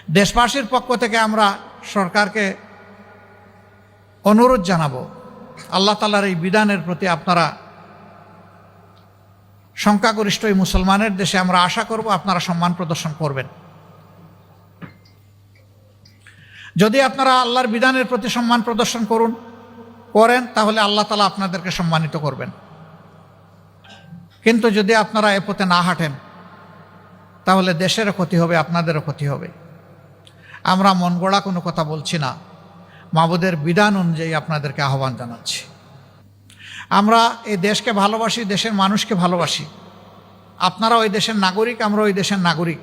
দেশবাসীর পক্ষ থেকে আমরা সরকারকে অনুরোধ জানাবো, আল্লাহ তাআলার এই বিধানের প্রতি আপনারা সংখ্যাগরিষ্ঠ এই মুসলমানের দেশে আমরা আশা করব আপনারা সম্মান প্রদর্শন করবেন। যদি আপনারা আল্লাহর বিধানের প্রতি সম্মান প্রদর্শন করেন তাহলে আল্লাহ তাআলা আপনাদেরকে সম্মানিত করবেন। কিন্তু যদি আপনারা এ পথে না হাঁটেন তাহলে দেশেরও ক্ষতি হবে, আপনাদেরও ক্ষতি হবে। আমরা মন গড়া কোনো কথা বলছি না, মাবুদের বিধান অনুযায়ী আপনাদেরকে আহ্বান জানাচ্ছি। আমরা এই দেশকে ভালোবাসি, দেশের মানুষকে ভালোবাসি। আপনারা ওই দেশের নাগরিক, আমরা ওই দেশের নাগরিক।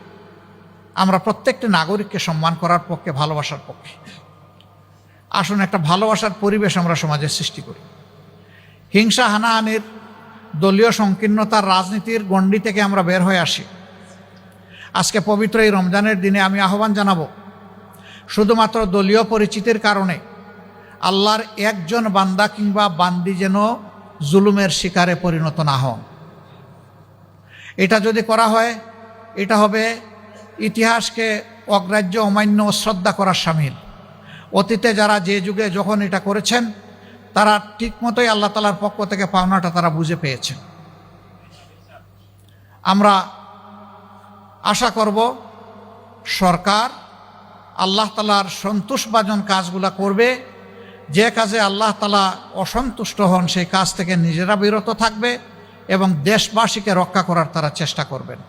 আমরা প্রত্যেকটি নাগরিককে সম্মান করার পক্ষে, ভালোবাসার পক্ষে। আসুন একটা ভালোবাসার পরিবেশ আমরা সমাজে সৃষ্টি করি। হিংসা, হানাহানির, দলীয় সংকীর্ণতার রাজনীতির গণ্ডি থেকে আমরা বের হয়ে আসি। আজকে পবিত্র এই রমজানের দিনে আমি আহ্বান জানাবো, শুধুমাত্র দলীয় পরিচিতির কারণে আল্লাহর একজন বান্দা কিংবা বান্দি যেন জুলুমের শিকারে পরিণত না হন। এটা যদি করা হয়, এটা হবে ইতিহাসকে অগ্রাহ্য, অমান্য, অশ্রদ্ধা করার শামিল। অতীতে যারা যে যুগে যখন এটা করেছেন তারা ঠিকমতোই আল্লাহ তাআলার পক্ষ থেকে পাওনাটা তারা বুঝে পেয়েছেন। আমরা আশা করব সরকার আল্লাহ তাআলার সন্তুষ্টভাজন কাজগুলা করবে। যে কাজে আল্লাহ তাআলা অসন্তুষ্ট হন সেই কাজ থেকে নিজেরা বিরত থাকবে এবং দেশবাসীকে রক্ষা করার তারা চেষ্টা করবেন।